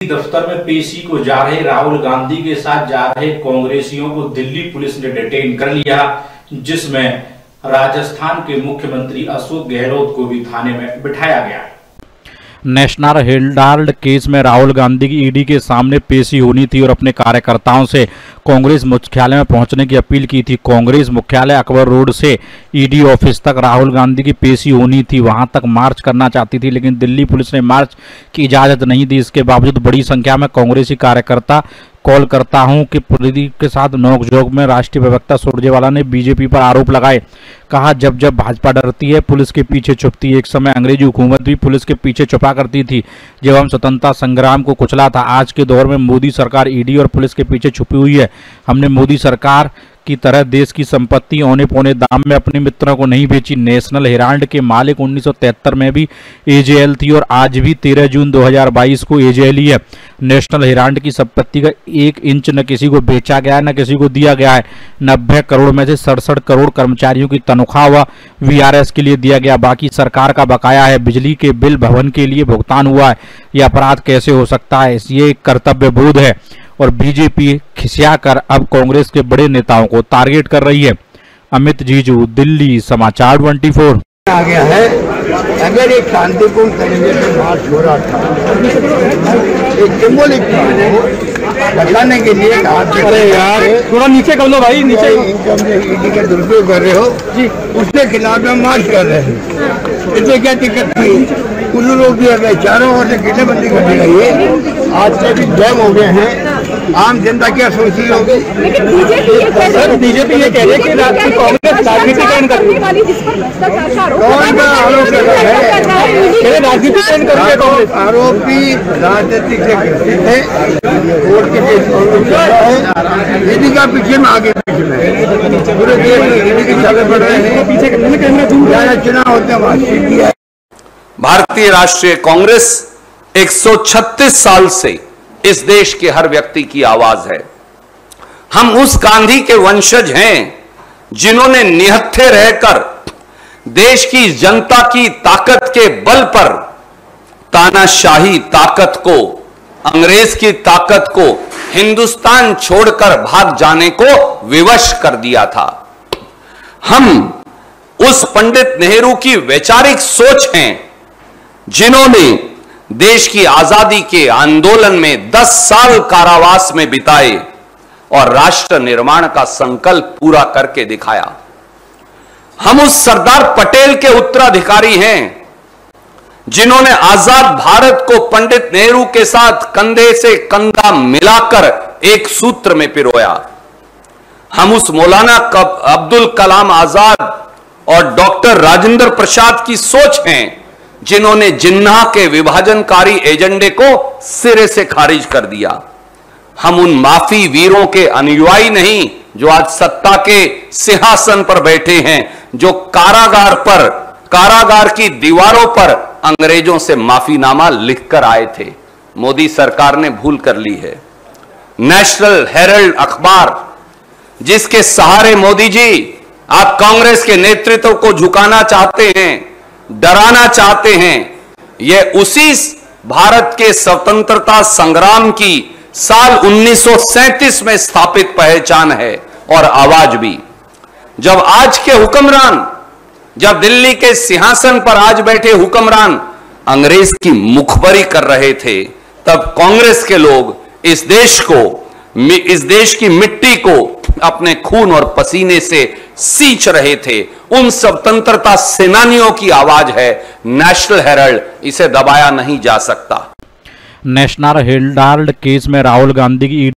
दफ्तर में पेशी को जा रहे राहुल गांधी के साथ जा रहे कांग्रेसियों को दिल्ली पुलिस ने डिटेन कर लिया, जिसमें राजस्थान के मुख्यमंत्री अशोक गहलोत को भी थाने में बिठाया गया। नेशनल हेराल्ड केस में राहुल गांधी की ईडी के सामने पेशी होनी थी और अपने कार्यकर्ताओं से कांग्रेस मुख्यालय में पहुंचने की अपील की थी। कांग्रेस मुख्यालय अकबर रोड से ईडी ऑफिस तक राहुल गांधी की पेशी होनी थी, वहां तक मार्च करना चाहती थी, लेकिन दिल्ली पुलिस ने मार्च की इजाजत नहीं दी। इसके बावजूद बड़ी संख्या में कांग्रेसी कार्यकर्ता कॉल करता हूं कि प्रदीप के साथ नोकझोंक में राष्ट्रीय प्रवक्ता सुरजेवाला ने बीजेपी पर आरोप लगाए। कहा, जब जब भाजपा डरती है पुलिस के पीछे छुपती है। एक समय अंग्रेजी हुकूमत भी पुलिस के पीछे छुपा करती थी जब हम स्वतंत्रता संग्राम को कुचला था। आज के दौर में मोदी सरकार ईडी और पुलिस के पीछे छुपी हुई है। हमने मोदी सरकार की तरह देश की संपत्ति औने पौने दाम में अपने मित्रों को नहीं बेची। नेशनल हेराल्ड के मालिक 1973 में भी एजेएल थी और आज भी 13 जून 2022 को एजेएल ही है। नेशनल हेराल्ड की संपत्ति का 1 इंच न किसी को बेचा गया है न किसी को दिया गया है। 90 करोड़ में से 67 करोड़ कर्मचारियों की तनख्वाह व वीआरएस के लिए दिया गया, बाकी सरकार का बकाया है। बिजली के बिल भवन के लिए भुगतान हुआ है। यह अपराध कैसे हो सकता है? ये एक कर्तव्य बोध है और बीजेपी खिसिया कर अब कांग्रेस के बड़े नेताओं को टारगेट कर रही है। अमित जीजू, दिल्ली समाचार 24। आ गया है। अगर एक शांतिपूर्ण तरीके से मार्च हो रहा था, एक सिंबॉलिक बताने के लिए, अरे यार थोड़ा नीचे कर लो भाई, नीचे इनकम ईडी का दुरुपयोग कर रहे हो जी, उसके खिलाफ हम मार्च कर रहे हैं। इसमें क्या दिक्कत थी? कुछ लोग भी अगर चारों ओर से घेरेबंदी कर दी गई है, आज से भी जैम हो गए हैं। आम जनता क्या सोच रही होगी? बीजेपी ये कह रही है कि कांग्रेस राजनीतिकरण कर रही है। कौन सा आरोप लगा है? राजनीतिकरण कर रही है कांग्रेस। आरोपी राजनीतिक से ग्रसित है। कोर्ट के केस कांग्रेस चल रहा है। ईडी का पीछे में आगे पीछे में पूरे देश में ईडी के छाले पड़ रहे हैं। चुनाव होते हैं। भारतीय राष्ट्रीय कांग्रेस 136 साल से इस देश के हर व्यक्ति की आवाज है। हम उस गांधी के वंशज हैं जिन्होंने निहत्थे रहकर देश की जनता की ताकत के बल पर तानाशाही ताकत को, अंग्रेज की ताकत को हिंदुस्तान छोड़कर भाग जाने को विवश कर दिया था। हम उस पंडित नेहरू की वैचारिक सोच हैं जिन्होंने देश की आजादी के आंदोलन में 10 साल कारावास में बिताए और राष्ट्र निर्माण का संकल्प पूरा करके दिखाया। हम उस सरदार पटेल के उत्तराधिकारी हैं जिन्होंने आजाद भारत को पंडित नेहरू के साथ कंधे से कंधा मिलाकर एक सूत्र में पिरोया। हम उस मौलाना अब्दुल कलाम आजाद और डॉक्टर राजेंद्र प्रसाद की सोच हैं जिन्होंने जिन्ना के विभाजनकारी एजेंडे को सिरे से खारिज कर दिया। हम उन माफी वीरों के अनुयायी नहीं जो आज सत्ता के सिंहासन पर बैठे हैं, जो कारागार की दीवारों पर अंग्रेजों से माफीनामा लिखकर आए थे। मोदी सरकार ने भूल कर ली है। नेशनल हेराल्ड अखबार जिसके सहारे मोदी जी आप कांग्रेस के नेतृत्व को झुकाना चाहते हैं, डराना चाहते हैं, यह उसी भारत के स्वतंत्रता संग्राम की साल 1937 में स्थापित पहचान है और आवाज भी। जब आज के हुक्मरान, जब दिल्ली के सिंहासन पर आज बैठे हुक्मरान अंग्रेज की मुखबरी कर रहे थे, तब कांग्रेस के लोग इस देश की मिट्टी को अपने खून और पसीने से सींच रहे थे। उन स्वतंत्रता सेनानियों की आवाज है नेशनल हेराल्ड, इसे दबाया नहीं जा सकता। नेशनल हेराल्ड केस में राहुल गांधी की